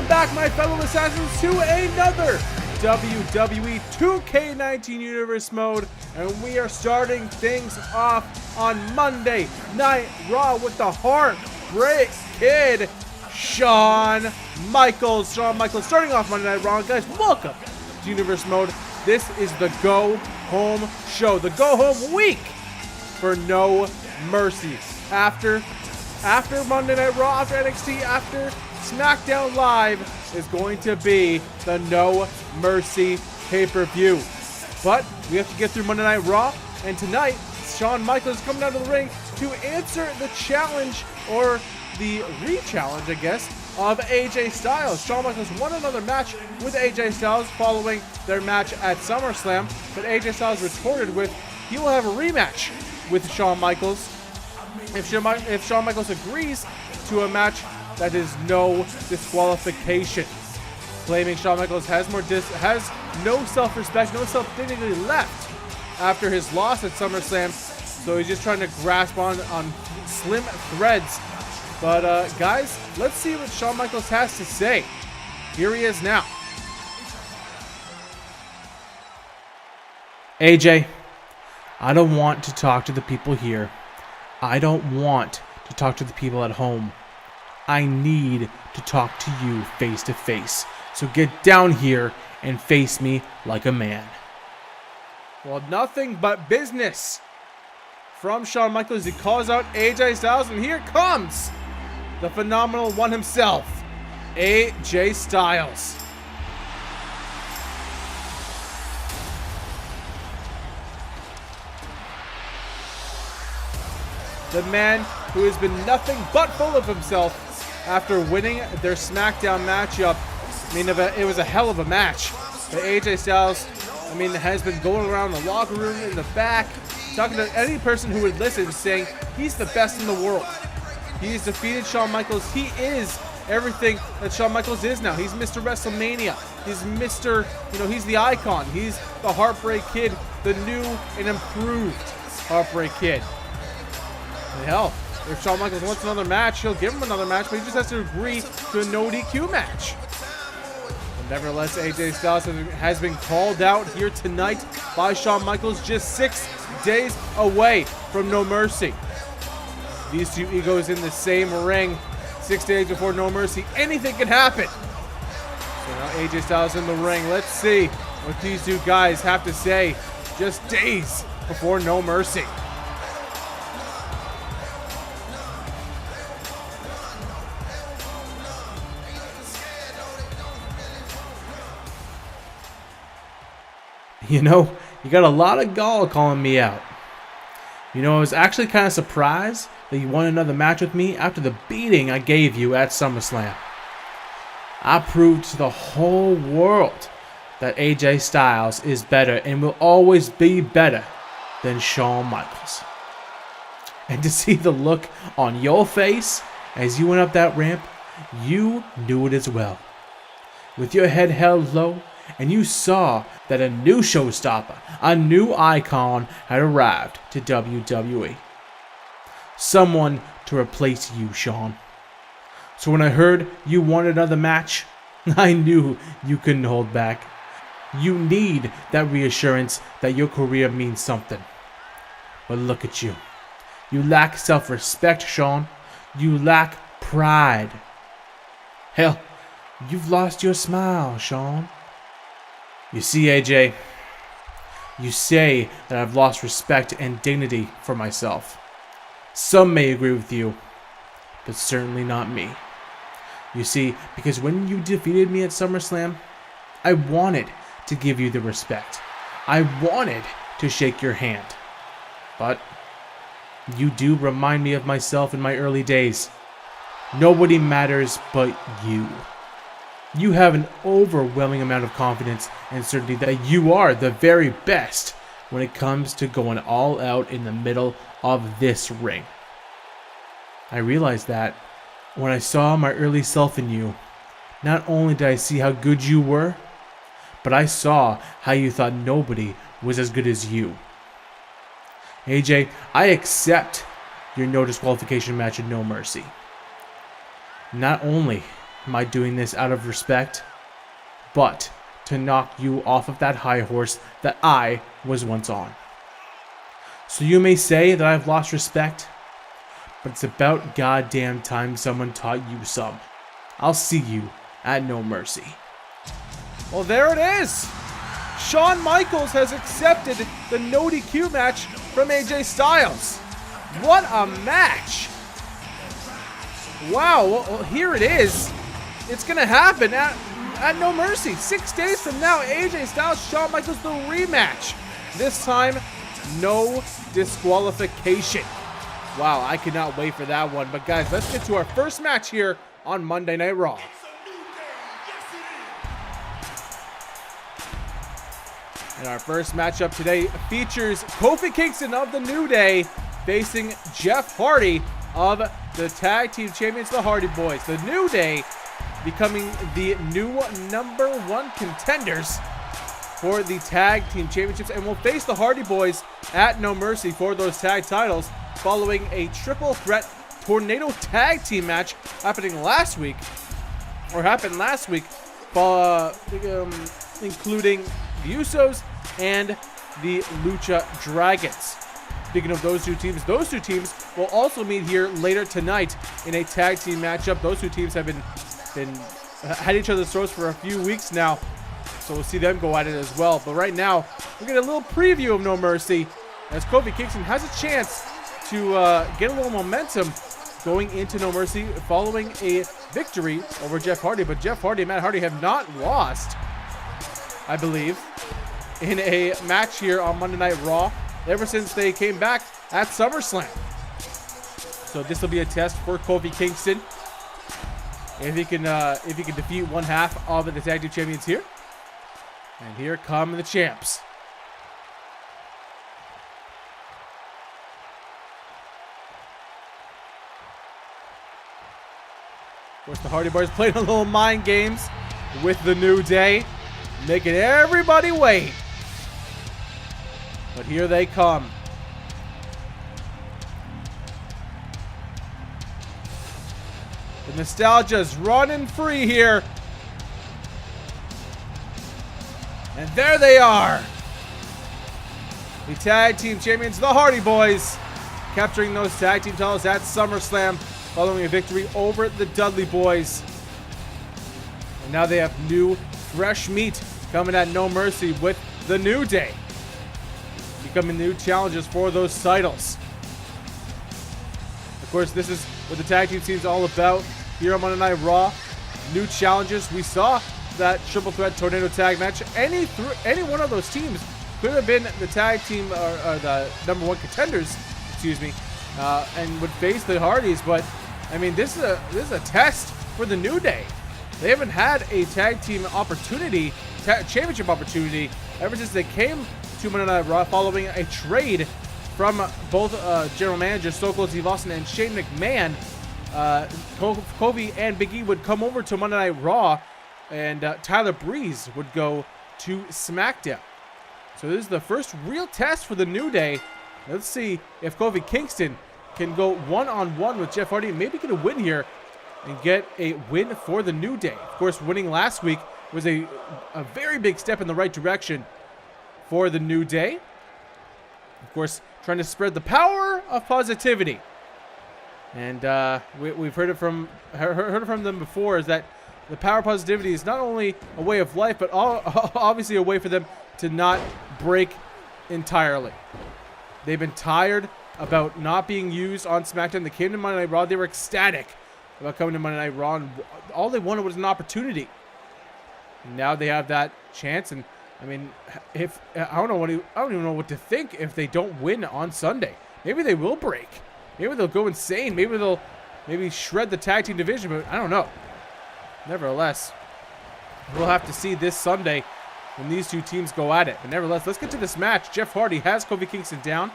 Welcome back, my fellow assassins, to another WWE 2K19 Universe mode, and we are starting things off on Monday Night Raw with the Heartbreak Kid, Shawn Michaels. Shawn Michaels starting off Monday Night Raw. Guys, welcome to Universe mode. This is the Go Home show, the Go Home week for No Mercy. After Monday Night Raw, after NXT, after SmackDown Live is going to be the No Mercy pay-per-view. But we have to get through Monday Night Raw, and tonight, Shawn Michaels is coming down to the ring to answer the challenge, or the re-challenge, I guess, of AJ Styles. Shawn Michaels won another match with AJ Styles following their match at SummerSlam, but AJ Styles retorted with, he will have a rematch with Shawn Michaels if Shawn Michaels agrees to a match that is no disqualification, claiming Shawn Michaels has no self-respect, no self-dignity left after his loss at SummerSlam, so he's just trying to grasp on slim threads. But guys, let's see what Shawn Michaels has to say. Here he is now. AJ, I don't want to talk to the people here. I don't want to talk to the people at home. I need to talk to you face to face. So get down here and face me like a man. Well, nothing but business from Shawn Michaels. He calls out AJ Styles, and here comes the phenomenal one himself, AJ Styles. The man who has been nothing but full of himself after winning their SmackDown matchup. I mean, it was a hell of a match. But AJ Styles, I mean, has been going around the locker room, in the back, talking to any person who would listen, saying he's the best in the world. He's defeated Shawn Michaels. He is everything that Shawn Michaels is now. He's Mr. WrestleMania. He's Mr., he's the icon. He's the Heartbreak Kid, the new and improved Heartbreak Kid. And hell, if Shawn Michaels wants another match, he'll give him another match, but he just has to agree to a NoDQ match. But nevertheless, AJ Styles has been called out here tonight by Shawn Michaels, just 6 days away from No Mercy. These two egos in the same ring, 6 days before No Mercy. Anything can happen. So now AJ Styles in the ring. Let's see what these two guys have to say just days before No Mercy. You got a lot of gall calling me out. I was actually kind of surprised that you won another match with me after the beating I gave you at SummerSlam. I proved to the whole world that AJ Styles is better and will always be better than Shawn Michaels. And to see the look on your face as you went up that ramp, you knew it as well. With your head held low, and you saw that a new showstopper, a new icon had arrived to WWE. Someone to replace you, Shawn. So when I heard you wanted another match, I knew you couldn't hold back. You need that reassurance that your career means something. But look at you. You lack self-respect, Shawn. You lack pride. Hell, you've lost your smile, Shawn. You see, AJ, you say that I've lost respect and dignity for myself. Some may agree with you, but certainly not me. You see, because when you defeated me at SummerSlam, I wanted to give you the respect. I wanted to shake your hand. But you do remind me of myself in my early days. Nobody matters but you. You have an overwhelming amount of confidence and certainty that you are the very best when it comes to going all out in the middle of this ring. I realized that when I saw my early self in you, not only did I see how good you were, but I saw how you thought nobody was as good as you. AJ, I accept your no disqualification match at No Mercy. Not only am I doing this out of respect, but to knock you off of that high horse that I was once on. So you may say that I've lost respect, but it's about goddamn time someone taught you some. I'll see you at No Mercy. Well, there it is. Shawn Michaels has accepted the NoDQ match from AJ Styles. What a match. Wow, well, here it is. It's going to happen at No Mercy. 6 days from now, AJ Styles, Shawn Michaels, the rematch. This time, no disqualification. Wow, I cannot wait for that one. But guys, let's get to our first match here on Monday Night Raw. And our first matchup today features Kofi Kingston of the New Day facing Jeff Hardy of the Tag Team Champions, the Hardy Boys. The New Day becoming the new #1 contenders for the Tag Team Championships, and will face the Hardy Boys at No Mercy for those tag titles following a triple threat tornado tag team match happened last week, including the Usos and the Lucha Dragons. Speaking of those two teams will also meet here later tonight in a tag team matchup. Those two teams have been had each other's throats for a few weeks now, so we'll see them go at it as well. But right now, we get a little preview of No Mercy as Kofi Kingston has a chance to get a little momentum going into No Mercy following a victory over Jeff Hardy. But Jeff Hardy and Matt Hardy have not lost, I believe, in a match here on Monday Night Raw ever since they came back at SummerSlam. So this will be a test for Kofi Kingston if he can defeat one half of the Tag Team Champions here. And here come the champs. Of course, the Hardy Boys playing a little mind games with the New Day, making everybody wait. But here they come. The nostalgia's running free here. And there they are. The Tag Team Champions, the Hardy Boys, capturing those Tag Team titles at SummerSlam following a victory over the Dudley Boys. And now they have new, fresh meat coming at No Mercy with the New Day, becoming new challenges for those titles. Of course, this is what the tag team scene is all about here on Monday Night Raw. New challenges. We saw that triple threat tornado tag match. Any one of those teams could have been the tag team or the #1 contenders, and would face the Hardys. But I mean, this is a test for the New Day. They haven't had a tag team opportunity, championship opportunity, ever since they came to Monday Night Raw following a trade from both general managers Stone Cold Steve Austin and Shane McMahon. Kofi and Big E would come over to Monday Night Raw, and Tyler Breeze would go to SmackDown. So this is the first real test for the New Day. Let's see if Kofi Kingston can go one-on-one with Jeff Hardy and maybe get a win here and get a win for the New Day. Of course, winning last week was a very big step in the right direction for the New Day. Of course, trying to spread the power of positivity. And we've heard it from them before, is that the power of positivity is not only a way of life, but obviously a way for them to not break entirely. They've been tired about not being used on SmackDown. They came to Monday Night Raw. They were ecstatic about coming to Monday Night Raw, and all they wanted was an opportunity. And now they have that chance, and I mean, if I don't even know what to think if they don't win on Sunday. Maybe they will break. Maybe they'll go insane. Maybe they'll shred the tag team division, but I don't know. Nevertheless, we'll have to see this Sunday when these two teams go at it. But nevertheless, let's get to this match. Jeff Hardy has Kofi Kingston down.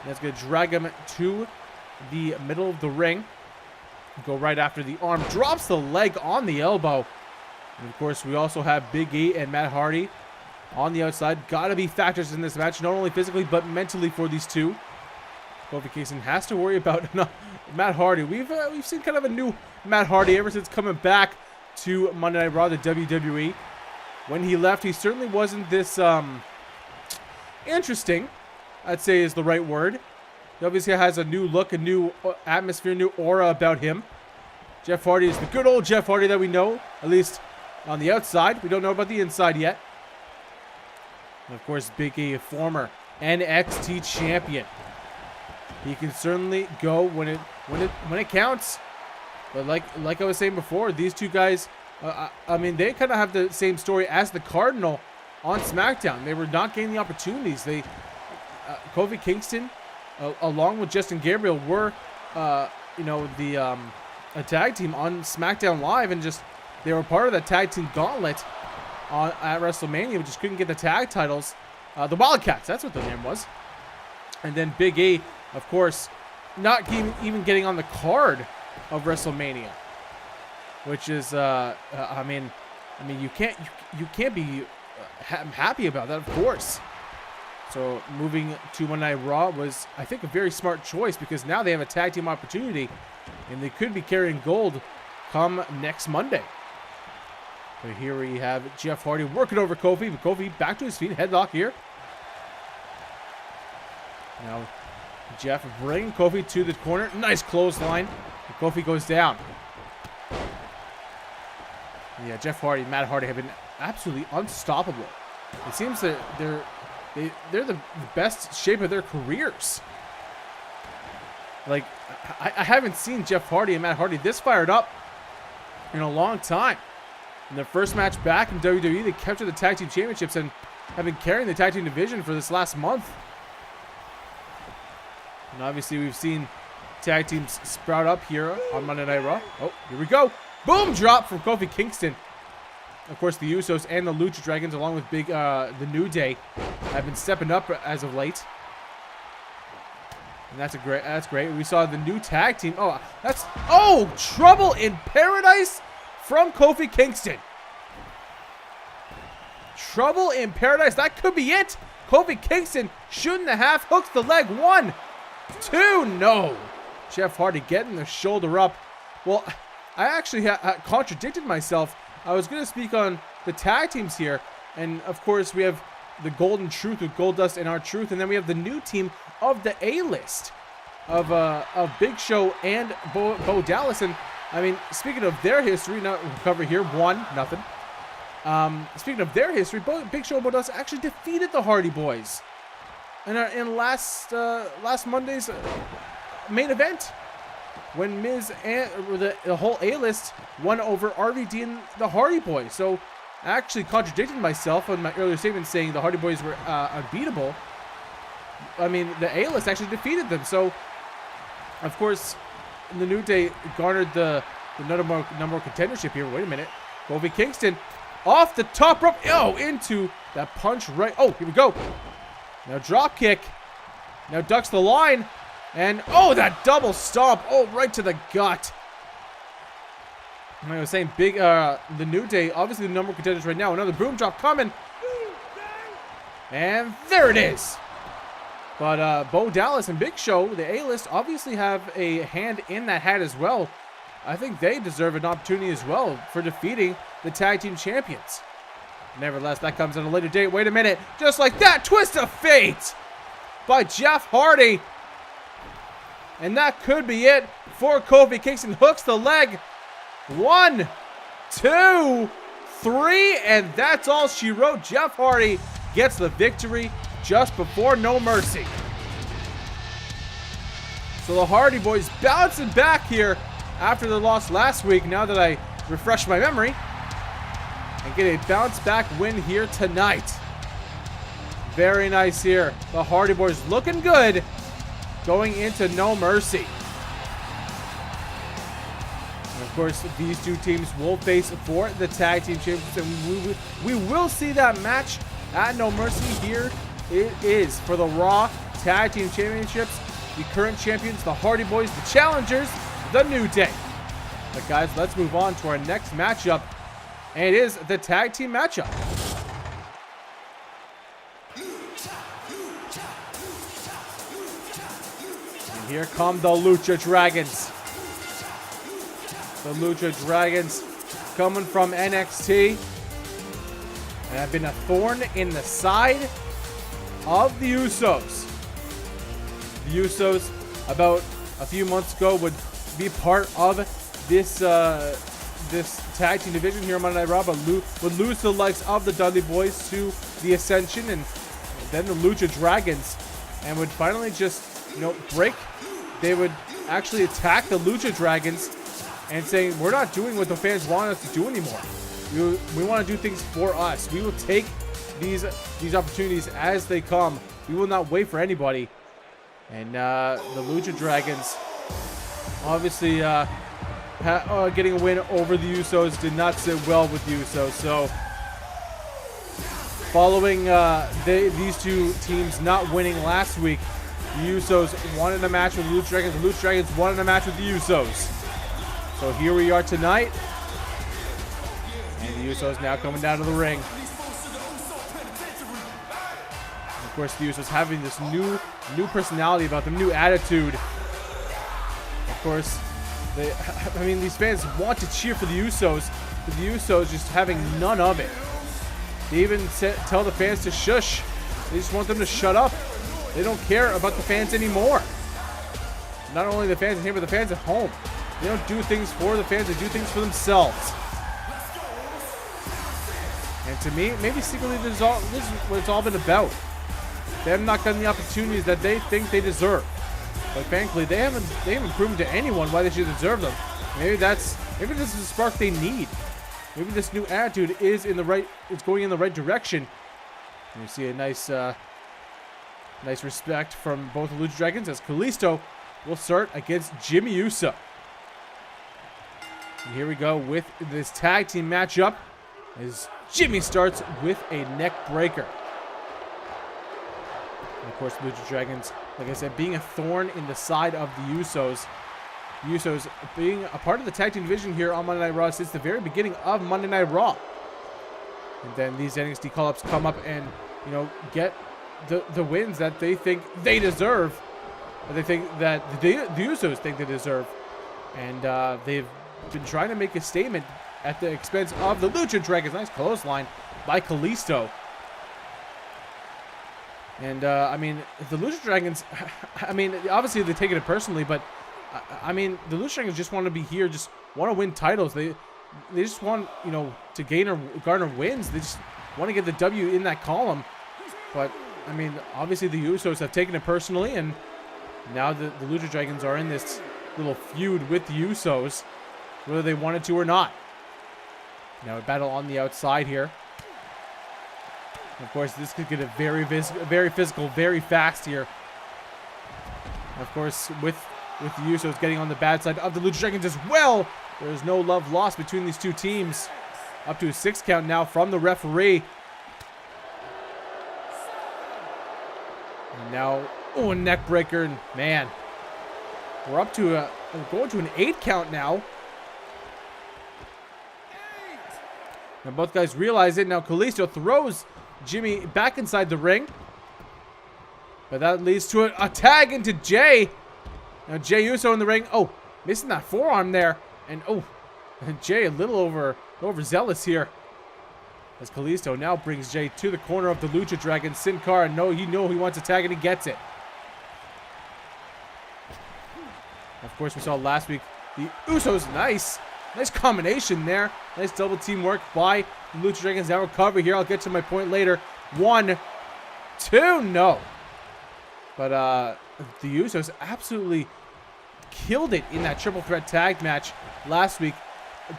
That's going to drag him to the middle of the ring. Go right after the arm. Drops the leg on the elbow. And of course, we also have Big E and Matt Hardy on the outside. Got to be factors in this match, not only physically, but mentally for these two. Kofi Kingston has to worry about Matt Hardy. We've seen kind of a new Matt Hardy ever since coming back to Monday Night Raw, the WWE. When he left, he certainly wasn't this interesting, I'd say is the right word. He obviously has a new look, a new atmosphere, new aura about him. Jeff Hardy is the good old Jeff Hardy that we know, at least on the outside. We don't know about the inside yet. And of course, Big E, a former NXT champion. He can certainly go when it counts. But like I was saying before, these two guys, I mean, they kind of have the same story as the Cardinal on SmackDown. They were not getting the opportunities. Kofi Kingston, along with Justin Gabriel, were a tag team on SmackDown Live, and just they were part of that tag team gauntlet at WrestleMania. We just couldn't get the tag titles. The Wildcats, that's what the name was. And then Big E, of course, not even getting on the card of WrestleMania, which is, I mean, you can't be happy about that, of course. So moving to Monday Night Raw was, I think, a very smart choice, because now they have a tag team opportunity, and they could be carrying gold come next Monday. But here we have Jeff Hardy working over Kofi, but Kofi back to his feet, headlock here. Now, Jeff bringing Kofi to the corner. Nice clothesline. And Kofi goes down. Yeah, Jeff Hardy and Matt Hardy have been absolutely unstoppable. It seems that they're the best shape of their careers. Like, I haven't seen Jeff Hardy and Matt Hardy this fired up in a long time. In their first match back in WWE, they captured the tag team championships and have been carrying the tag team division for this last month. And obviously, we've seen tag teams sprout up here on Monday Night Raw. Oh, here we go. Boom drop from Kofi Kingston. Of course, the Usos and the Lucha Dragons, along with the New Day, have been stepping up as of late. And that's great. We saw the new tag team. Oh, trouble in paradise from Kofi Kingston. Trouble in paradise. That could be it. Kofi Kingston shooting the half, hooks the leg. 1, 2, no. Jeff Hardy getting the shoulder up. Well, I actually contradicted myself. I was going to speak on the tag teams here. And, of course, we have the Golden Truth with Goldust and R-Truth. And then we have the new team of the A-list of Big Show and Bo Dallas. And, I mean, speaking of their history, now we'll cover here. 1-0. Speaking of their history, Big Show and Bo Dallas actually defeated the Hardy Boys in last Monday's main event, when Miz and the whole A-list won over RVD and the Hardy Boys. So I actually contradicted myself on my earlier statement saying the Hardy Boys were unbeatable. I mean, the A-list actually defeated them. So, of course, the New Day garnered the number one contendership here. Wait a minute. Kofi Kingston off the top rope. Oh, into that punch right. Oh, here we go. Now drop kick. Now ducks the line. And, oh, that double stomp. Oh, right to the gut. Like I was saying, the New Day, obviously the number one contenders right now. Another boom drop coming. And there it is. But Bo Dallas and Big Show, the A-list, obviously have a hand in that hat as well. I think they deserve an opportunity as well for defeating the tag team champions. Nevertheless, that comes at a later date. Wait a minute. Just like that, twist of fate by Jeff Hardy. And that could be it for Kofi Kingston. Hooks the leg. 1, 2, 3. And that's all she wrote. Jeff Hardy gets the victory just before No Mercy. So the Hardy Boys bouncing back here after their loss last week, now that I refresh my memory, and get a bounce back win here tonight. Very nice here. The Hardy Boys looking good going into No Mercy. And of course, these two teams will face for the tag team championships, and we will see that match at No Mercy. Here it is for the Raw Tag Team Championships. The current champions, the Hardy Boys, the challengers, the New Day. But guys, let's move on to our next matchup, and it is the tag team matchup. And Here come the Lucha Dragons. The Lucha Dragons coming from NXT. And have been a thorn in the side of the Usos. The Usos, about a few months ago, would be part of this this tag team division here on Monday Night Raw, but would lose the likes of the Dudley Boys to the Ascension and then the Lucha Dragons, and would finally just, break. They would actually attack the Lucha Dragons and saying, we're not doing what the fans want us to do anymore. We want to do things for us. We will take these opportunities as they come. We will not wait for anybody. And the Lucha Dragons, obviously, getting a win over the Usos did not sit well with the Usos. So, following these two teams not winning last week, the Usos wanted a match with the Lucha Dragons. The Lucha Dragons wanted a match with the Usos. So here we are tonight. And the Usos now coming down to the ring. And of course, the Usos having this new personality about them, new attitude. Of course, these fans want to cheer for the Usos, but the Usos just having none of it. They even tell the fans to shush. They just want them to shut up. They don't care about the fans anymore. Not only the fans in here, but the fans at home. They don't do things for the fans, they do things for themselves. And to me, maybe secretly this is what it's all been about. They have not gotten the opportunities that they think they deserve. But frankly, they haven't proven to anyone why they should deserve them. Maybe this is the spark they need. Maybe this new attitude is going in the right direction. And you see a nice respect from both the Lucha Dragons as Kalisto will start against Jimmy Uso. And here we go with this tag team matchup as Jimmy starts with a neck breaker. And of course, the Lucha Dragons, like I said, being a thorn in the side of the Usos. The Usos being a part of the tag team division here on Monday Night Raw since the very beginning of Monday Night Raw. And then these NXT call-ups come up and, get the wins that they think they deserve. Or they think that the Usos think they deserve. And they've been trying to make a statement at the expense of the Lucha Dragons. Nice clothesline by Kalisto. And, the Lucha Dragons, obviously they're taking it personally, but, the Lucha Dragons just want to be here, just want to win titles. They just want, to gain or garner wins. They just want to get the W in that column. But, obviously the Usos have taken it personally, and now the Lucha Dragons are in this little feud with the Usos, whether they wanted to or not. Now a battle on the outside here. Of course, this could get a very physical, very fast here. Of course, with the Usos getting on the bad side of the Lucha Dragons as well, there is no love lost between these two teams. Up to a 6 count now from the referee. And now, a neck breaker, and man, we're up to going to an 8 count now. Now both guys realize it. Now Kalisto throws Jimmy back inside the ring. But that leads to a tag into Jay. Now Jay Uso in the ring. Oh, missing that forearm there. And Jay a little overzealous here. As Kalisto now brings Jay to the corner of the Lucha Dragons. Sin Cara, he wants a tag and he gets it. Of course, we saw last week the Usos. Nice combination there. Nice double teamwork by the Lucha Dragons. Now recover here. I'll get to my point later. 1, 2, no. But the Usos absolutely killed it in that triple threat tag match last week,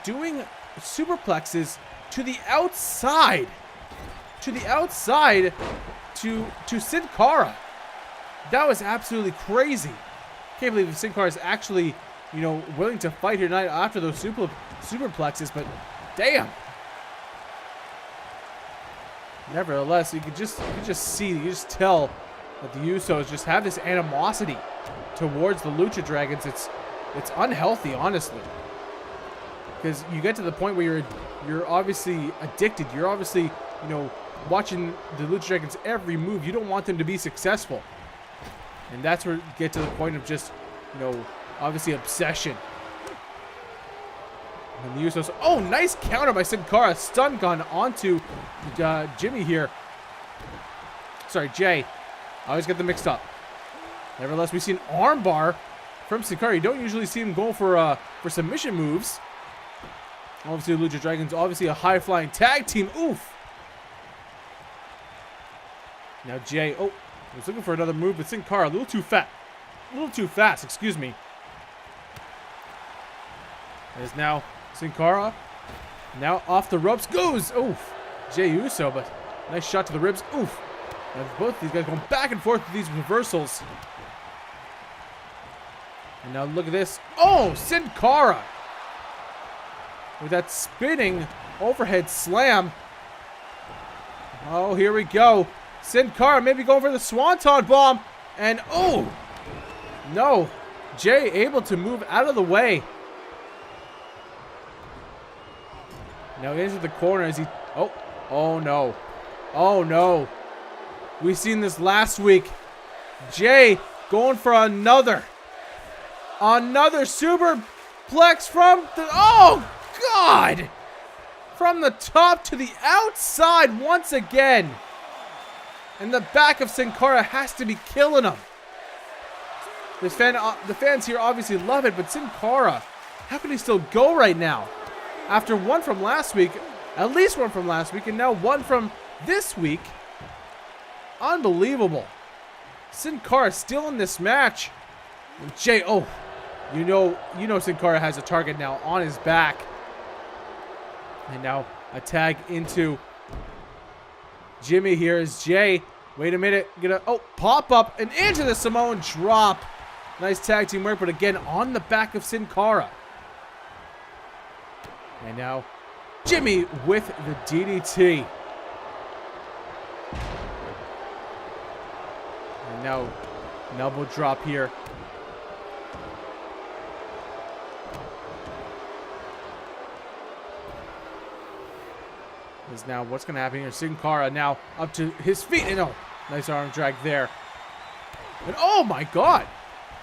doing superplexes to the outside to Sin Cara. That was absolutely crazy. Can't believe Sin Cara is actually, willing to fight here tonight after those superplexes, but damn. Nevertheless, you can just tell that the Usos just have this animosity towards the Lucha Dragons. It's unhealthy, honestly. Because you get to the point where you're obviously addicted. You're obviously, watching the Lucha Dragons every move. You don't want them to be successful. And that's where you get to the point of just you know, obviously obsession. And the Usos, oh, nice counter by Sin Cara. Stun gun onto Jimmy here. Sorry, Jay. I always get them mixed up. Nevertheless, we see an armbar from Sin Cara. You don't usually see him go for submission moves. Obviously, the Lucha Dragons, obviously a high-flying tag team. Oof. Now Jay, oh, I was looking for another move, but Sin Cara, a little too fast, excuse me. It is now Sin Cara. Now off the ropes goes. Oof. Jay Uso, but nice shot to the ribs. Oof. Now both these guys going back and forth with these reversals. And now look at this. Oh, Sin Cara. With that spinning overhead slam. Oh, here we go. Sin Cara maybe going for the Swanton bomb. And oh, no. Jay able to move out of the way. Now into the corner as he, oh no. Oh no. We've seen this last week. Jay going for another superplex from the, oh God. From the top to the outside once again. And the back of Sin Cara has to be killing him. The fans here obviously love it, but Sin Cara, how can he still go right now? After one from last week, at least one from last week, and now one from this week. Unbelievable. Sin Cara still in this match. And Jay, oh, you know Sin Cara has a target now on his back. And now a tag into Jimmy here is Jay. Wait a minute. Pop up and into the Samoan drop. Nice tag team work, but again on the back of Sin Cara. And now Jimmy with the DDT. And now an elbow drop here. Is now what's going to happen here. Sin Cara now up to his feet. And oh, nice arm drag there. And oh my God.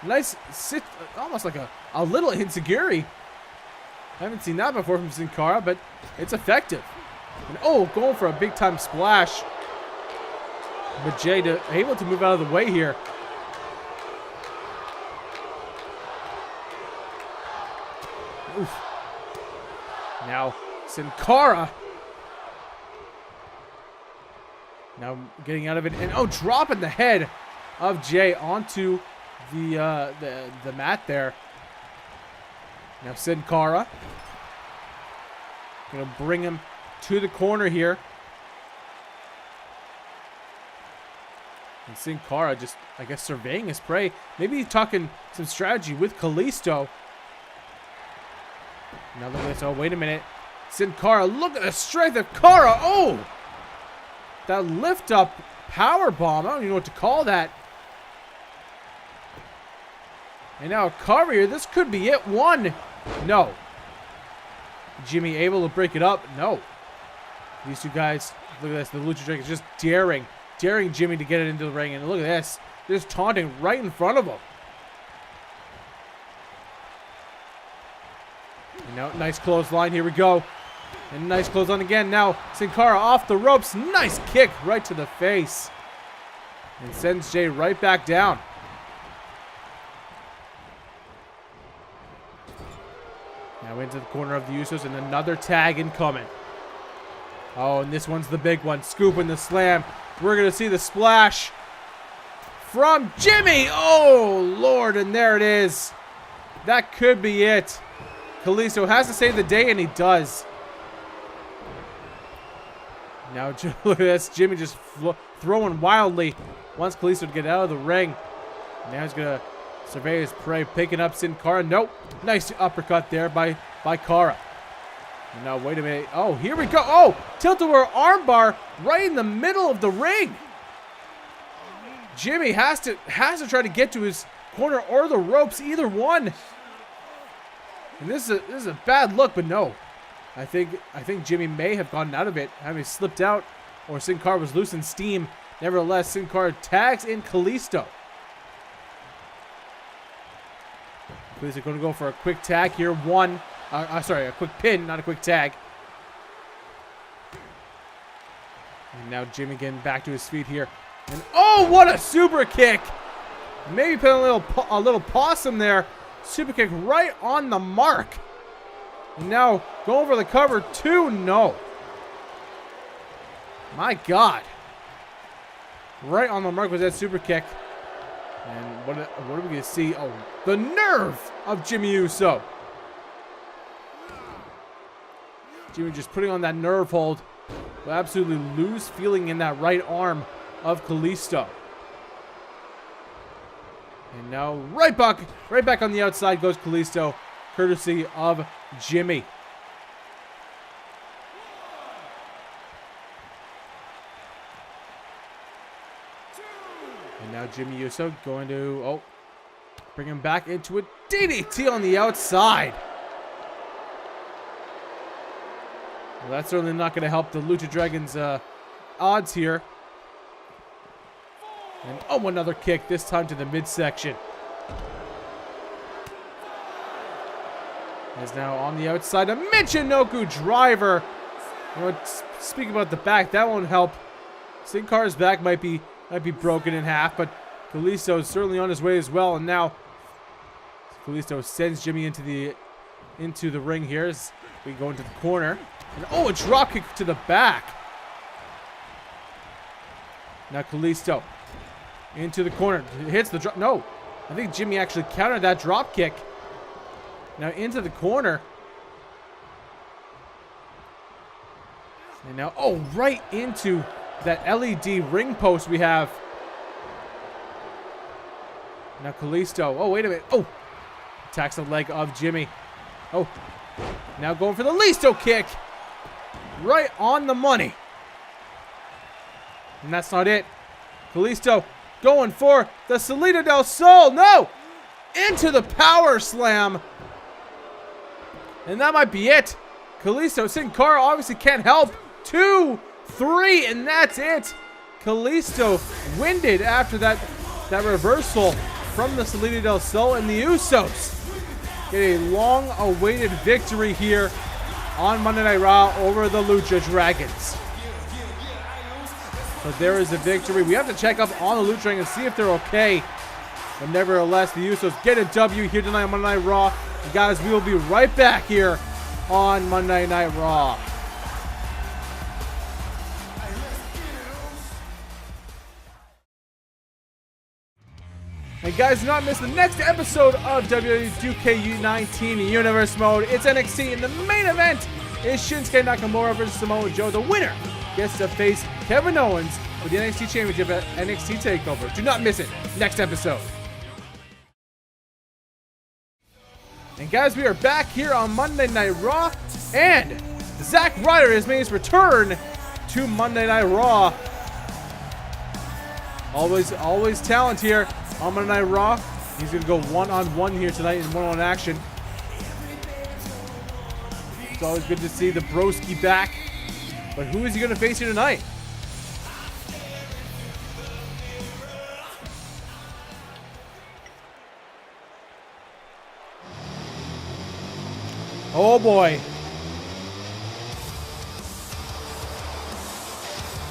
Nice sit, almost like a little Hinzagiri. I haven't seen that before from Sin Cara, but it's effective. And oh, going for a big time splash. But Jay able to move out of the way here. Oof. Now Sin Cara. Now getting out of it, and oh, dropping the head of Jay onto the mat there. Now Sin Cara gonna bring him to the corner here. And Sin Cara just, I guess, surveying his prey. Maybe he's talking some strategy with Kalisto. Now look at this. Oh, wait a minute. Sin Cara, look at the strength of Cara. Oh! That lift up power bomb. I don't even know what to call that. And now a cover here. This could be it. One. No. Jimmy able to break it up. No. These two guys, look at this. The Lucha Dragons just daring Jimmy to get it into the ring. And look at this. They're just taunting right in front of him. And now, nice clothesline. Here we go. And nice clothesline again. Now, Sin Cara off the ropes. Nice kick right to the face. And sends Jay right back down. Now into the corner of the Usos and another tag incoming. Oh, and this one's the big one. Scooping the slam. We're going to see the splash from Jimmy. Oh, Lord. And there it is. That could be it. Kalisto has to save the day, and he does. Now, look at this. Jimmy just throwing wildly. Wants Kalisto to get out of the ring. Now he's going to survey his prey. Picking up Sin Cara. Nope. Nice uppercut there by Cara. Now, wait a minute. Oh, here we go. Oh, tilt-a-whirl armbar right in the middle of the ring. Jimmy has to try to get to his corner or the ropes. Either one. And this is a bad look, but no. I think Jimmy may have gotten out of it, having slipped out, or Sin Cara was losing steam. Nevertheless, Sin Cara tags in Kalisto. Kalisto going to go for a quick tag here. Sorry, a quick pin, not a quick tag. And now Jimmy getting back to his feet here. And oh, what a super kick! Maybe put a little possum there. Super kick right on the mark. And now going for the cover. 2, no. My God. Right on the mark was that super kick. And what are we going to see? Oh, the nerve of Jimmy Uso. Jimmy just putting on that nerve hold. Will absolutely lose feeling in that right arm of Kalisto. And now right back on the outside goes Kalisto, courtesy of Jimmy. And now Jimmy Uso going to, bring him back into a DDT on the outside. Well, that's certainly not going to help the Lucha Dragons' odds here. And another kick, this time to the midsection. Is now on the outside, a Michinoku driver. You know, speak about the back, that won't help. Sin Cara's back might be broken in half, but Kalisto is certainly on his way as well. And now Kalisto sends Jimmy into the ring here as we go into the corner. And a drop kick to the back. Now Kalisto into the corner. Hits the drop. No. I think Jimmy actually countered that drop kick. Now into the corner. And now, right into that LED ring post we have. Now Kalisto. Oh, wait a minute. Oh. Attacks the leg of Jimmy. Oh. Now going for the Listo kick. Right on the money. And that's not it. Kalisto going for the Salida del Sol. No! Into the power slam. And that might be it. Kalisto, Sin Cara obviously can't help. 2, 3, and that's it. Kalisto winded after that reversal from the Salida del Sol, and the Usos get a long-awaited victory here on Monday Night Raw over the Lucha Dragons. So there is a victory. We have to check up on the Lucha Dragons and see if they're okay. But nevertheless, the Usos get a W here tonight on Monday Night Raw. And guys, we will be right back here on Monday Night Raw. And guys, do not miss the next episode of WWE 2K19 Universe Mode. It's NXT, and the main event is Shinsuke Nakamura versus Samoa Joe. The winner gets to face Kevin Owens for the NXT Championship at NXT TakeOver. Do not miss it. Next episode. And guys, we are back here on Monday Night Raw, and Zack Ryder has made his return to Monday Night Raw. Always talent here on Monday Night Raw. He's going to go one-on-one here tonight in one-on-one action. It's always good to see the broski back. But who is he going to face here tonight? Oh boy.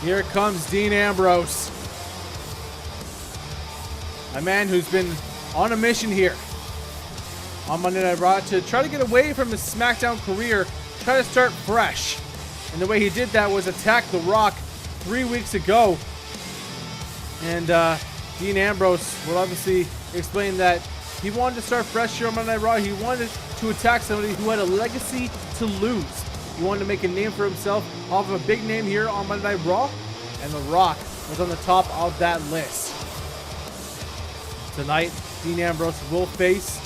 Here comes Dean Ambrose. A man who's been on a mission here on Monday Night Raw to try to get away from his SmackDown career, try to start fresh. And the way he did that was attack The Rock 3 weeks ago. And Dean Ambrose will obviously explain that he wanted to start fresh here on Monday Night Raw. He wanted to attack somebody who had a legacy to lose. He wanted to make a name for himself off of a big name here on Monday Night Raw. And The Rock was on the top of that list. Tonight, Dean Ambrose will face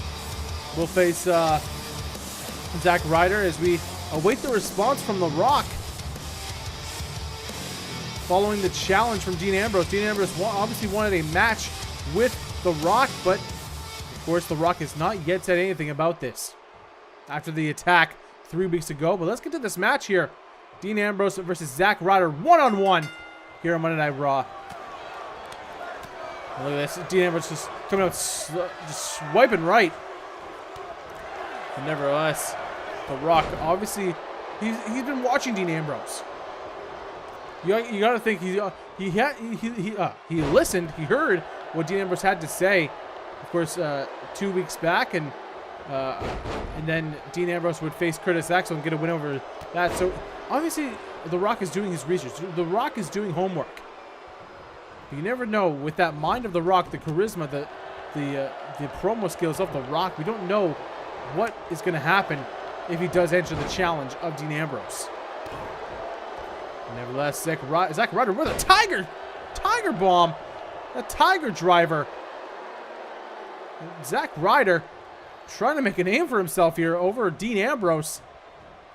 Zack Ryder as we await the response from The Rock. Following the challenge from Dean Ambrose. Dean Ambrose obviously wanted a match with The Rock, but of course The Rock has not yet said anything about this after the attack 3 weeks ago. But let's get to this match here. Dean Ambrose versus Zack Ryder one-on-one here on Monday Night Raw. Look at this. Dean Ambrose just coming out, just swiping right. But nevertheless, The Rock, obviously, he's been watching Dean Ambrose. You got to think he listened, he heard what Dean Ambrose had to say. Of course, 2 weeks back, and then Dean Ambrose would face Curtis Axel and get a win over that. So obviously, The Rock is doing his research. The Rock is doing homework. But you never know with that mind of The Rock, the charisma, the promo skills of The Rock. We don't know what is going to happen if he does enter the challenge of Dean Ambrose. Nevertheless, Zack Ryder with a tiger bomb, a tiger driver. Zack Ryder trying to make a name for himself here over Dean Ambrose.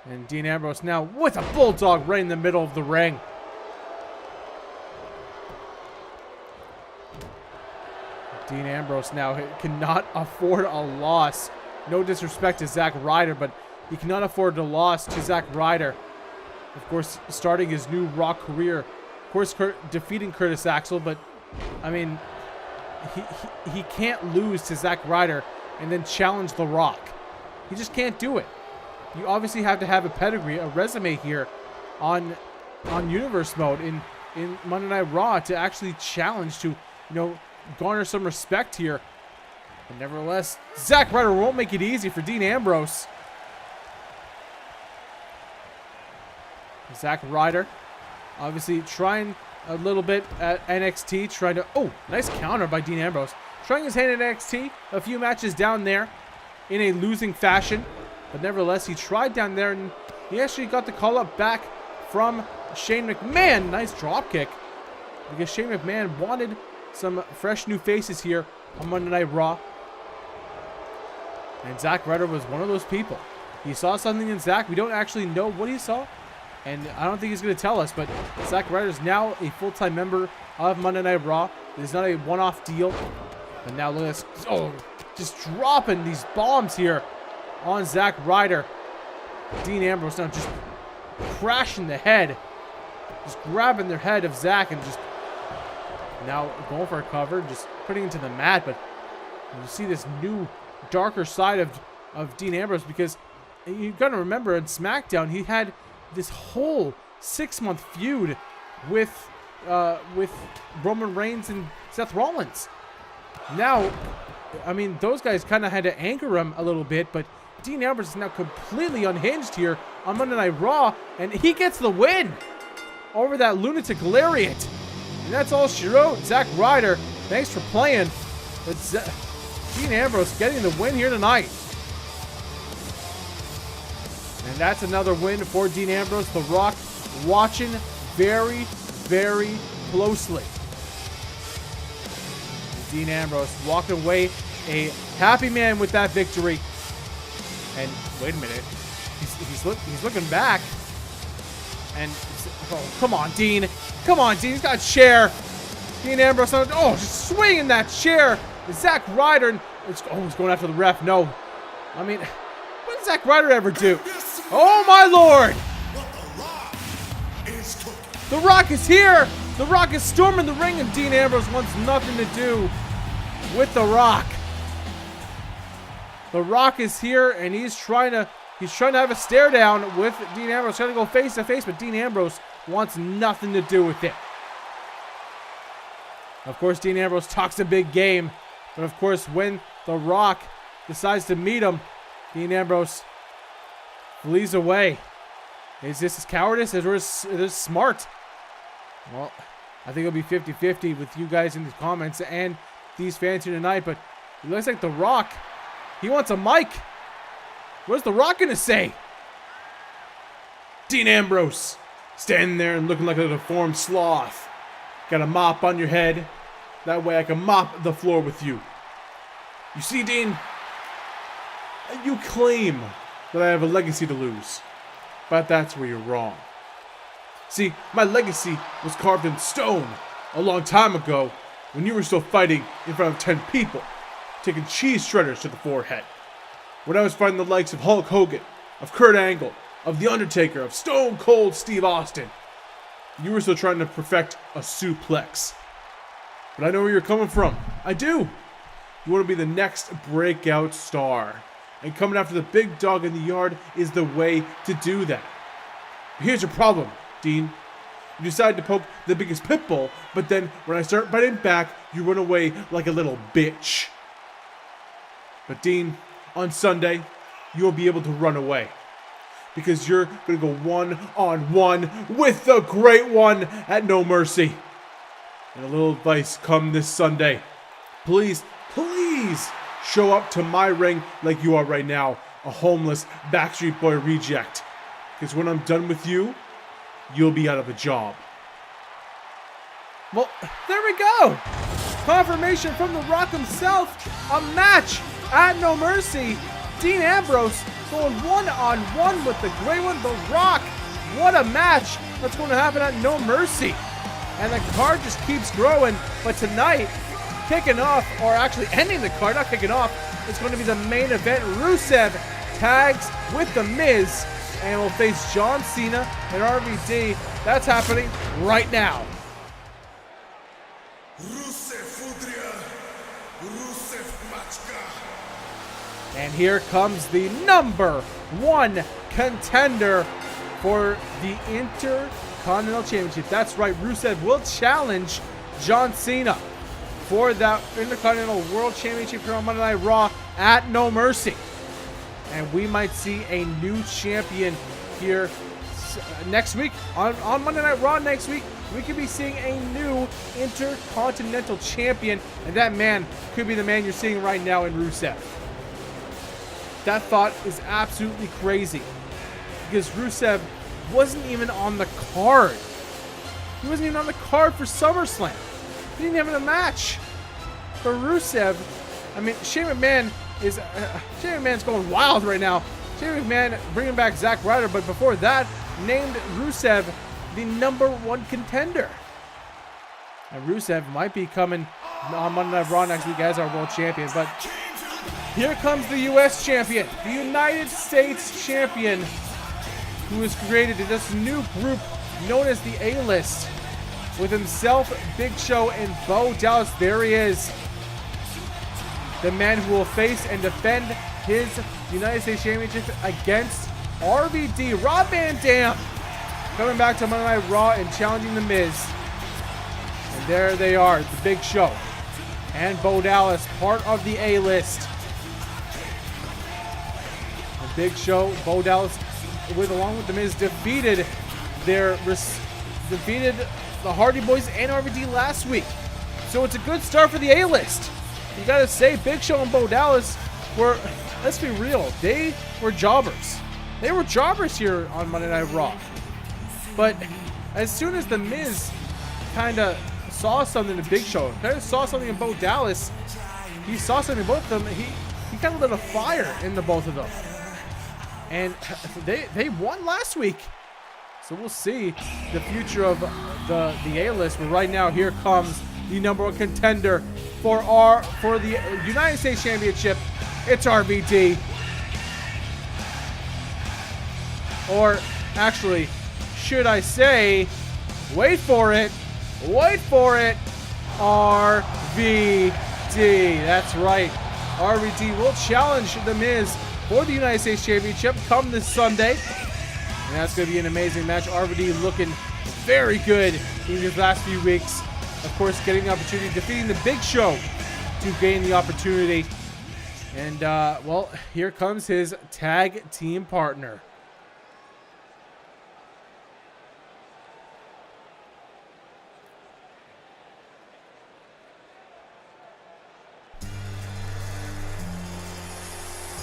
And Dean Ambrose now with a bulldog right in the middle of the ring. Dean Ambrose now cannot afford a loss. No disrespect to Zack Ryder, but he cannot afford a loss to Zack Ryder. Of course, starting his new Rock career. Of course, defeating Curtis Axel, but I mean, he can't lose to Zack Ryder and then challenge The Rock. He just can't do it. You obviously have to have a pedigree, a resume here on Universe mode in Monday Night Raw to actually challenge, to, you know, garner some respect here. But nevertheless, Zack Ryder won't make it easy for Dean Ambrose. Zack Ryder obviously trying a little bit at NXT, trying to, oh, nice counter by Dean Ambrose. Trying his hand at NXT, a few matches down there in a losing fashion. But nevertheless, he tried down there, and he actually got the call-up back from Shane McMahon. Nice dropkick, because Shane McMahon wanted some fresh new faces here on Monday Night Raw. And Zack Ryder was one of those people. He saw something in Zack. We don't actually know what he saw, and I don't think he's going to tell us, but Zack Ryder is now a full-time member of Monday Night Raw. It is not a one-off deal. And now look at this. Oh, just dropping these bombs here on Zack Ryder. Dean Ambrose now just crashing the head. Just grabbing their head of Zack and just now going for a cover, just putting it to the mat. But you see this new, darker side of Dean Ambrose, because you've got to remember in SmackDown, he had this whole 6-month feud with Roman Reigns and Seth Rollins. Now, I mean, those guys kind of had to anchor him a little bit, but Dean Ambrose is now completely unhinged here on Monday Night Raw, and he gets the win over that lunatic lariat. And that's all she wrote. Zack Ryder, thanks for playing. But Dean Ambrose getting the win here tonight. And that's another win for Dean Ambrose. The Rock watching very, very closely. And Dean Ambrose walking away a happy man with that victory. And wait a minute, he's looking back, and oh, come on, Dean, he's got a chair. Dean Ambrose, oh, just swinging that chair. Zack Ryder, he's going after the ref. No, I mean, what did Zack Ryder ever do? Oh my Lord! The Rock is here. The Rock is storming the ring, and Dean Ambrose wants nothing to do with The Rock. The Rock is here, and he's trying to have a stare down with Dean Ambrose, trying to go face to face, but Dean Ambrose wants nothing to do with it. Of course, Dean Ambrose talks a big game, but of course, when The Rock decides to meet him, Dean Ambrose flees away. Is this cowardice, or is this smart? Well, I think it'll be 50-50 with you guys in the comments and these fans here tonight, but it looks like The Rock, he wants a mic. What's The Rock gonna say? Dean Ambrose, standing there and looking like a deformed sloth. Got a mop on your head. That way I can mop the floor with you. You see, Dean, you claim that I have a legacy to lose, but that's where you're wrong. See, my legacy was carved in stone a long time ago when you were still fighting in front of 10 people, taking cheese shredders to the forehead. When I was fighting the likes of Hulk Hogan, of Kurt Angle, of The Undertaker, of Stone Cold Steve Austin, you were still trying to perfect a suplex. But I know where you're coming from. I do. You want to be the next breakout star. And coming after the big dog in the yard is the way to do that. Here's your problem, Dean. You decide to poke the biggest pit bull, but then when I start biting back, you run away like a little bitch. But Dean, on Sunday, you'll be able to run away. Because you're going to go one-on-one with the Great One at No Mercy. And a little advice come this Sunday. Please, please show up to my ring like you are right now, a homeless Backstreet Boy reject. Because when I'm done with you, you'll be out of a job. Well, there we go. Confirmation from The Rock himself. A match at No Mercy. Dean Ambrose going one-on-one with the Great One, The Rock. What a match that's going to happen at No Mercy. And the card just keeps growing. But tonight, kicking off, or actually ending the card, not kicking off, it's going to be the main event. Rusev tags with The Miz and will face John Cena and RVD. That's happening right now. And here comes the #1 contender for the Intercontinental Championship. That's right, Rusev will challenge John Cena for that Intercontinental World Championship here on Monday Night Raw at No Mercy. And we might see a new champion here next week. On Monday Night Raw next week, we could be seeing a new Intercontinental Champion. And that man could be the man you're seeing right now in Rusev. That thought is absolutely crazy. Because Rusev wasn't even on the card. He wasn't even on the card for SummerSlam. He didn't have a match. For Rusev, I mean, Shane McMahon's going wild right now. Shane McMahon bringing back Zack Ryder, but before that, named Rusev the #1 contender. And Rusev might be coming on Monday Night Raw next week as our world champion. But here comes the U.S. champion, the United States champion, who has created this new group known as the A-List. With himself, Big Show, and Bo Dallas. There he is. The man who will face and defend his United States Championship against RVD, Rob Van Dam, coming back to Monday Night Raw and challenging The Miz. And there they are, the Big Show and Bo Dallas, part of the A-List. The Big Show, Bo Dallas, along with The Miz, defeated the Hardy Boys and RVD last week. So it's a good start for the A-List. You gotta say, Big Show and Bo Dallas were, let's be real, they were jobbers. They were jobbers here on Monday Night Raw. But as soon as The Miz kind of saw something in Big Show, kind of saw something in Bo Dallas, he saw something in both of them, he kind of lit a fire into both of them. And they won last week. So we'll see the future of the A-List. But right now, here comes the #1 contender for the United States Championship. It's RVD. Or actually, should I say, wait for it, RVD. That's right. RVD will challenge The Miz for the United States Championship come this Sunday. And that's going to be an amazing match. RVD looking very good in these last few weeks. Of course, getting the opportunity, defeating the Big Show to gain the opportunity. And, well, here comes his tag team partner.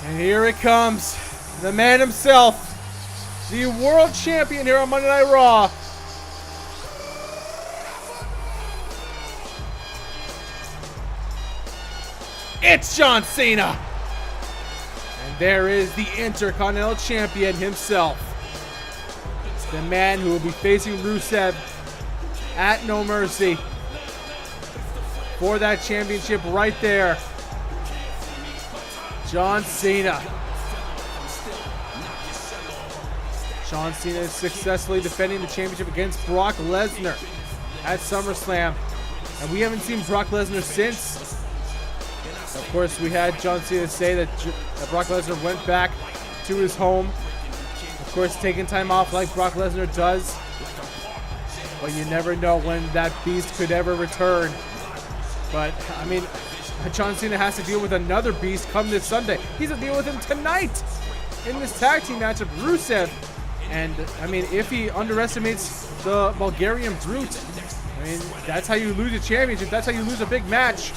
And here it comes, the man himself, the world champion here on Monday Night Raw. It's John Cena. And there is the Intercontinental Champion himself. It's the man who will be facing Rusev at No Mercy for that championship right there. John Cena. John Cena is successfully defending the championship against Brock Lesnar at SummerSlam. And we haven't seen Brock Lesnar since. Of course, we had John Cena say that that Brock Lesnar went back to his home. Of course, taking time off like Brock Lesnar does. But you never know when that beast could ever return. But, I mean, John Cena has to deal with another beast come this Sunday. He's to deal with him tonight in this tag team matchup, Rusev. And, I mean, if he underestimates the Bulgarian Brute, I mean, that's how you lose a championship. That's how you lose a big match.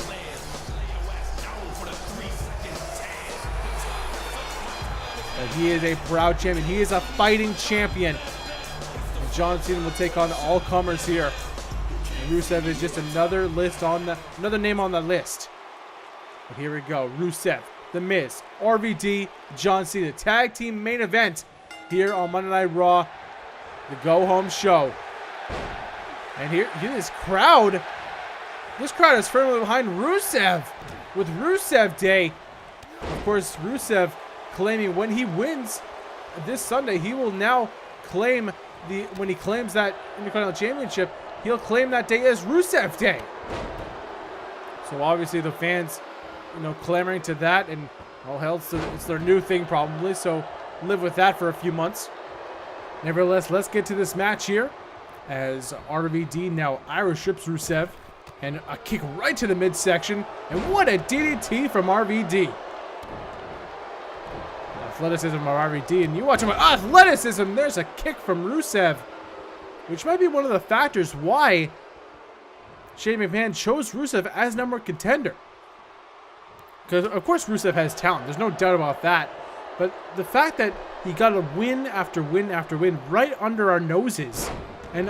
But he is a proud champion. He is a fighting champion. And John Cena will take on all comers here. And Rusev is just another name on the list. But here we go. Rusev, The Miz, RVD, John Cena. Tag team main event here on Monday Night Raw. The go-home show. And here this crowd. This crowd is firmly behind Rusev. With Rusev Day. Of course, Rusev claiming when he wins this Sunday, he will now claim when he claims that Intercontinental Championship, he'll claim that day as Rusev Day. So obviously the fans, clamoring to that, and all hell, it's their new thing probably. So live with that for a few months. Nevertheless, let's get to this match here as RVD now Irish rips Rusev, and a kick right to the midsection, and what a DDT from RVD. Athleticism of RVD, and you watch him. Athleticism. There's a kick from Rusev, which might be one of the factors why Shane McMahon chose Rusev as number one contender. Because of course Rusev has talent. There's no doubt about that. But the fact that he got a win after win after win right under our noses, and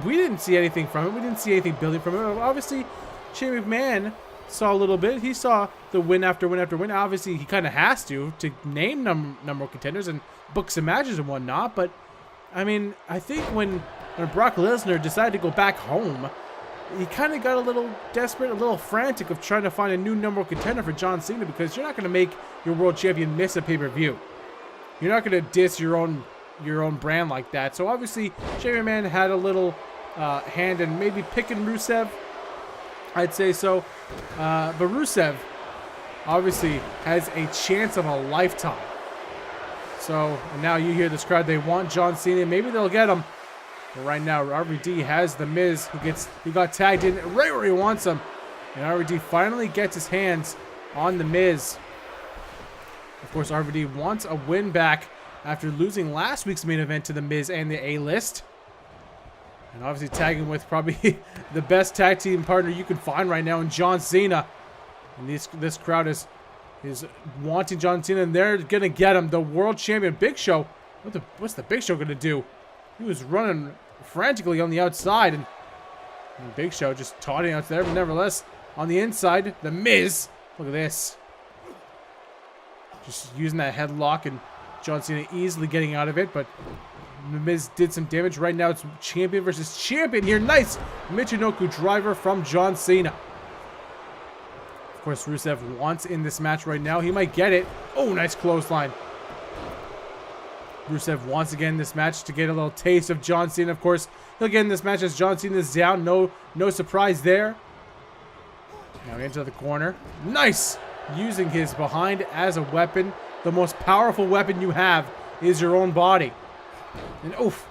we didn't see anything from it. We didn't see anything building from it. Obviously, Shane McMahon saw a little bit. He saw the win after win after win. Obviously, he kind of has to name number one contenders and book some matches and whatnot. But, I mean, I think when Brock Lesnar decided to go back home, he kind of got a little desperate, a little frantic of trying to find a new number one contender for John Cena, because you're not going to make your world champion miss a pay-per-view. You're not going to diss your own brand like that. So, obviously, Shane McMahon had a little hand in maybe picking Rusev. I'd say so. But Rusev obviously has a chance of a lifetime. So now you hear this crowd. They want John Cena. Maybe they'll get him. But right now, RVD has The Miz, who got tagged in right where he wants him. And RVD finally gets his hands on The Miz. Of course, RVD wants a win back after losing last week's main event to The Miz and the A-List. And obviously tagging with probably the best tag team partner you can find right now in John Cena. And this crowd is wanting John Cena, and they're going to get him. The world champion Big Show. What's the Big Show going to do? He was running frantically on the outside, and Big Show just taunting out there. But nevertheless, on the inside, The Miz. Look at this. Just using that headlock, and John Cena easily getting out of it, but The Miz did some damage. Right now, it's champion versus champion here. Nice Michinoku driver from John Cena. Of course, Rusev wants in this match right now. He might get it. Oh, nice clothesline. Rusev wants again this match to get a little taste of John Cena. Of course, he'll get in this match as John Cena's down. No surprise there. Now into the corner. Nice! Using his behind as a weapon. The most powerful weapon you have is your own body. And oof.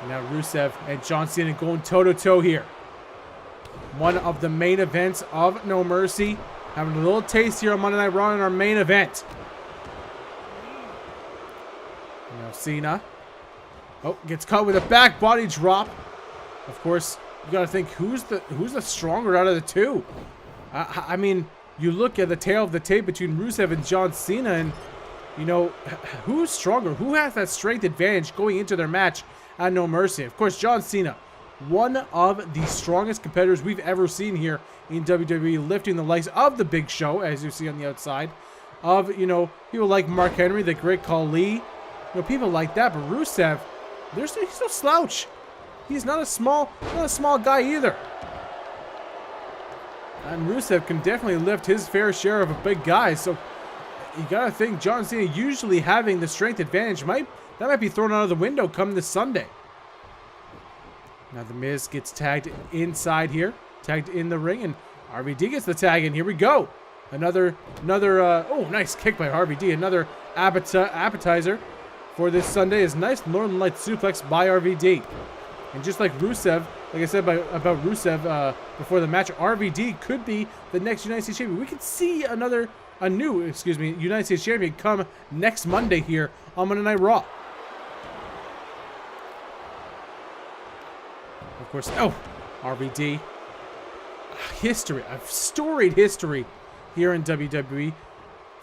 Now Rusev and John Cena going toe-to-toe here. One of the main events of No Mercy. Having a little taste here on Monday Night Raw in our main event. Now Cena. Oh, gets caught with a back body drop. Of course, you got to think who's the stronger out of the two. I mean, you look at the tail of the tape between Rusev and John Cena, and who's stronger? Who has that strength advantage going into their match at No Mercy? Of course, John Cena, one of the strongest competitors we've ever seen here in WWE, lifting the likes of the Big Show, as you see on the outside, of people like Mark Henry, the Great Khali, people like that. But Rusev, he's no slouch. He's not a small guy either. And Rusev can definitely lift his fair share of a big guy. So you gotta think John Cena usually having the strength advantage might be thrown out of the window come this Sunday. Now The Miz gets tagged inside here, tagged in the ring, and RVD gets the tag in. Here we go. Oh, nice kick by RVD. Another appetizer for this Sunday is nice Northern Light suplex by RVD. And just like Rusev, like I said about Rusev before the match, RVD could be the next United States champion. We could see a new United States champion come next Monday here on Monday Night Raw. Of course, RVD. History, a storied history here in WWE.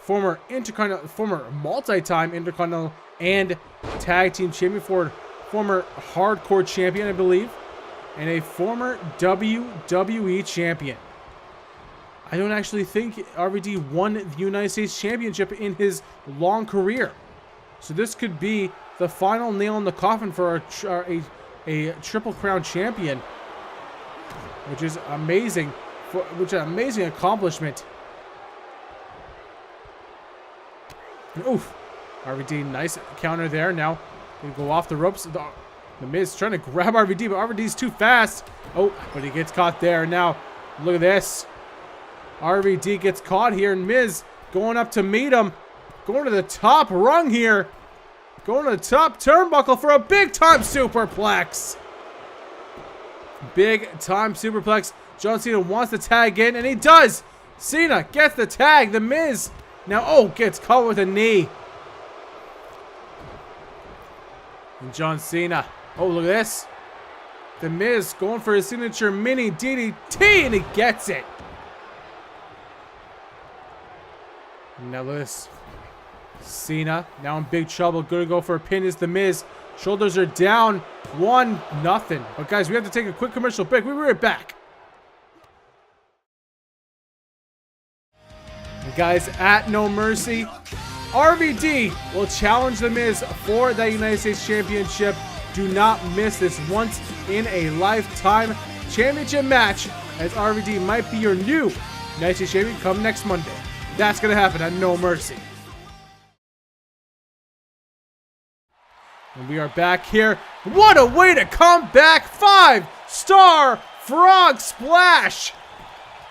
Former multi-time Intercontinental and Tag Team Champion, former Hardcore Champion, I believe, and a former WWE Champion. I don't actually think RVD won the United States Championship in his long career. So this could be the final nail in the coffin for a Triple Crown Champion, which is amazing, which is an amazing accomplishment. Oof. RVD, nice counter there. Now they go off the ropes. The Miz trying to grab RVD, but RVD's too fast. Oh, but he gets caught there. Now, look at this. RVD gets caught here, and Miz going up to meet him. Going to the top rung here. Going to the top turnbuckle for a big-time superplex. Big-time superplex. John Cena wants to tag in, and he does. Cena gets the tag. The Miz now, gets caught with a knee. And John Cena. Oh, look at this. The Miz going for his signature mini DDT, and he gets it. Now look at this. Cena now in big trouble. Gonna go for a pin is The Miz. Shoulders are down. 1-0. But guys, we have to take a quick commercial break. We'll be right back. And guys, at No Mercy, RVD will challenge The Miz for that United States Championship. Do not miss this once in a lifetime championship match, as RVD might be your new United States Champion come next Monday. That's going to happen at No Mercy. And we are back here. What a way to come back. 5-star frog splash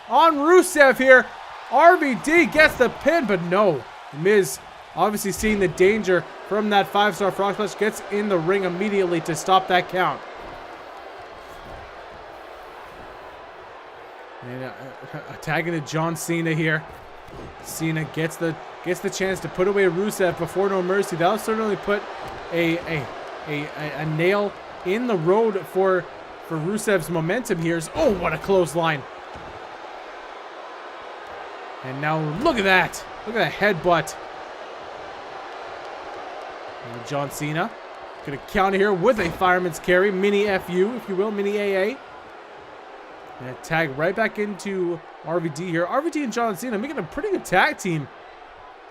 on Rusev here. RVD gets the pin, but no. Miz, obviously seeing the danger from that 5-star frog splash, gets in the ring immediately to stop that count. And tagging to John Cena here. Cena gets the chance to put away Rusev before No Mercy. That'll certainly put a nail in the road for Rusev's momentum here. Oh, what a clothesline. And now look at that. Look at that headbutt. And John Cena gonna counter here with a fireman's carry. Mini FU, if you will. Mini AA. And a tag right back into RVD here. RVD and John Cena making a pretty good tag team.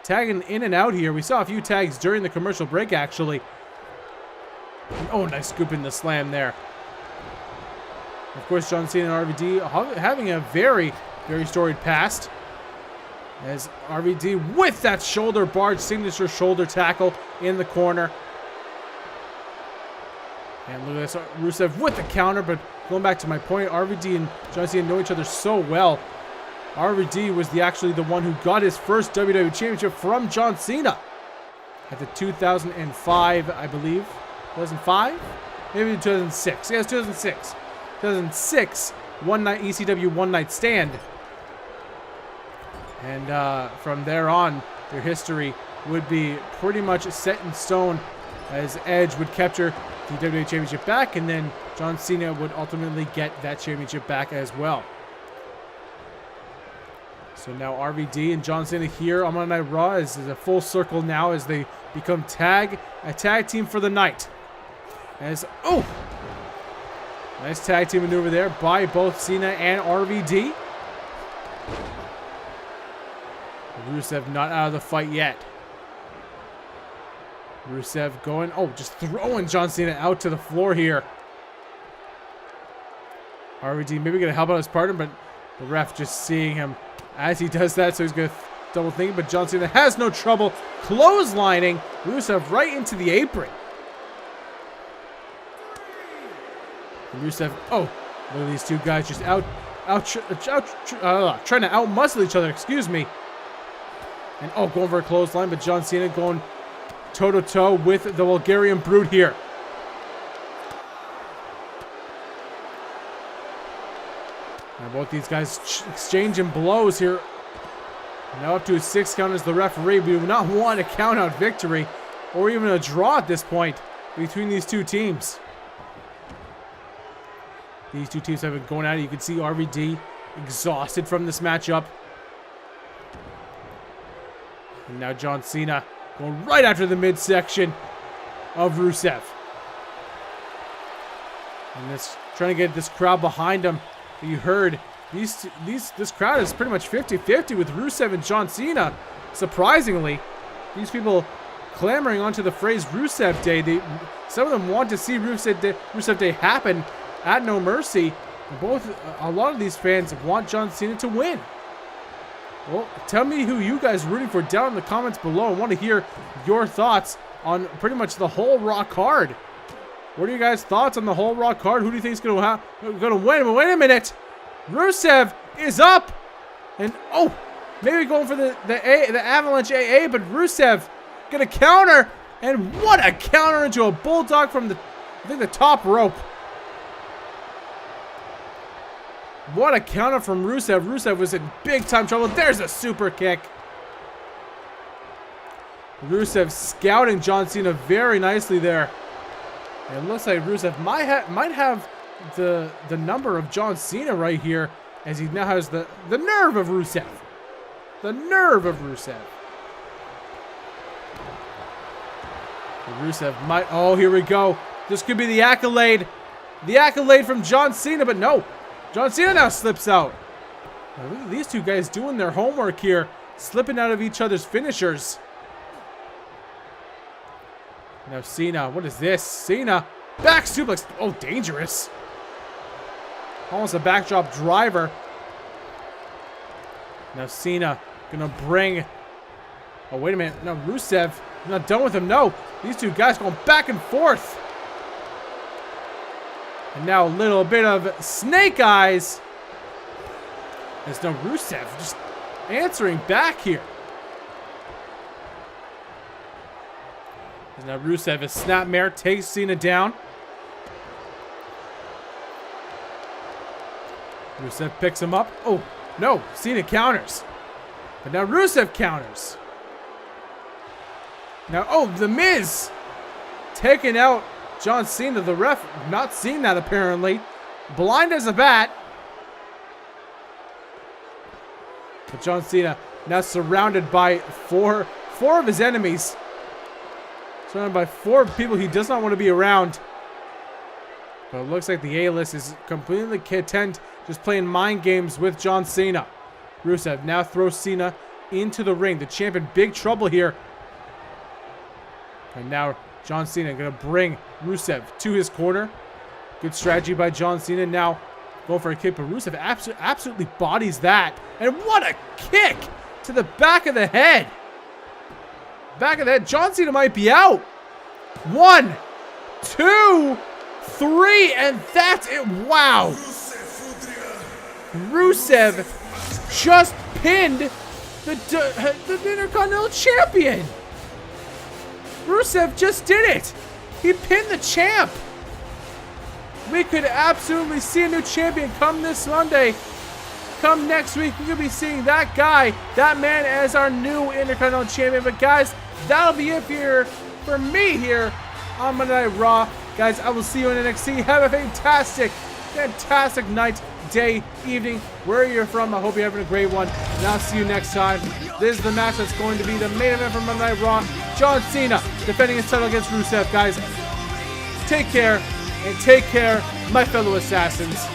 Tagging in and out here. We saw a few tags during the commercial break, actually. And, oh, nice scoop in the slam there. Of course, John Cena and RVD having a very, very storied past. As RVD with that shoulder barge, signature shoulder tackle in the corner. And look at this, Rusev with the counter, but going back to my point, RVD and John Cena know each other so well. RVD was actually the one who got his first WWE Championship from John Cena at the 2005, I believe. 2005? Maybe 2006. Yeah, it's 2006. 2006 ECW One Night Stand. And from there on, their history would be pretty much set in stone, as Edge would capture the WWE Championship back, and then John Cena would ultimately get that championship back as well. So now RVD and John Cena here on Monday Night Raw is a full circle now as they become a tag team for the night. Nice tag team maneuver there by both Cena and RVD. Rusev not out of the fight yet. Rusev going, just throwing John Cena out to the floor here. RVD maybe going to help out his partner, but the ref just seeing him as he does that, so he's going to double think. But John Cena has no trouble clotheslining Rusev right into the apron. And Rusev, look at these two guys just out trying to out-muscle each other, excuse me. And, oh, going for a clothesline, but John Cena going toe-to-toe with the Bulgarian Brute here. Now both these guys exchanging blows here. Now up to a 6 count as the referee. We do not want a count-out victory or even a draw at this point between these two teams. These two teams have been going at it. You can see RVD exhausted from this matchup. And now John Cena going right after the midsection of Rusev. And this trying to get this crowd behind him. You heard this crowd is pretty much 50-50 with Rusev and John Cena. Surprisingly, these people clamoring onto the phrase Rusev Day. Some of them want to see Rusev Day happen at No Mercy. A lot of these fans want John Cena to win. Well, tell me who you guys are rooting for down in the comments below. I want to hear your thoughts on pretty much the whole Raw card. What are you guys' thoughts on the whole Raw card? Who do you think is going to win? Wait a minute. Rusev is up. And, oh, maybe going for the Avalanche AA, but Rusev going to counter. And what a counter into a bulldog from the top rope. What a counter from Rusev. Rusev was in big time trouble. There's a super kick. Rusev scouting John Cena very nicely there. It looks like Rusev might have the number of John Cena right here, as he now has the nerve of Rusev. The nerve of Rusev. Rusev might... Oh, here we go. This could be the accolade. The accolade from John Cena, but no. John Cena now slips out. Now look at these two guys doing their homework here. Slipping out of each other's finishers. Now Cena, what is this? Cena, back suplex. Oh, dangerous. Almost a backdrop driver. Now Cena gonna bring... Oh, wait a minute. No, Rusev, I'm not done with him. No, these two guys going back and forth. And now a little bit of snake eyes. There's no Rusev just answering back here. And now Rusev is snapmare, takes Cena down. Rusev picks him up. Oh, no, Cena counters. But now Rusev counters. Now, oh, The Miz taking out John Cena, the ref, not seeing that apparently. Blind as a bat. But John Cena now surrounded by four of his enemies. Surrounded by 4 people he does not want to be around. But it looks like the A-list is completely content just playing mind games with John Cena. Rusev now throws Cena into the ring. The champ in big trouble here. And now John Cena going to bring Rusev to his corner. Good strategy by John Cena. Now going for a kick, but Rusev absolutely bodies that. And what a kick to the back of the head. Back of the head. John Cena might be out. 1, 2, 3, and that's it. Wow. Rusev just pinned the Intercontinental Champion. Rusev just did it. He pinned the champ. We could absolutely see a new champion come this Sunday. Come next week, we could be seeing that guy, that man, as our new Intercontinental Champion. But guys, that'll be it here for me here on Monday Night Raw. Guys, I will see you in NXT. Have a fantastic night, day, evening, wherever you're from. I hope you're having a great one. And I'll see you next time. This is the match that's going to be the main event for Monday Night Raw. John Cena defending his title against Rusev. Guys, take care, and take care, my fellow assassins.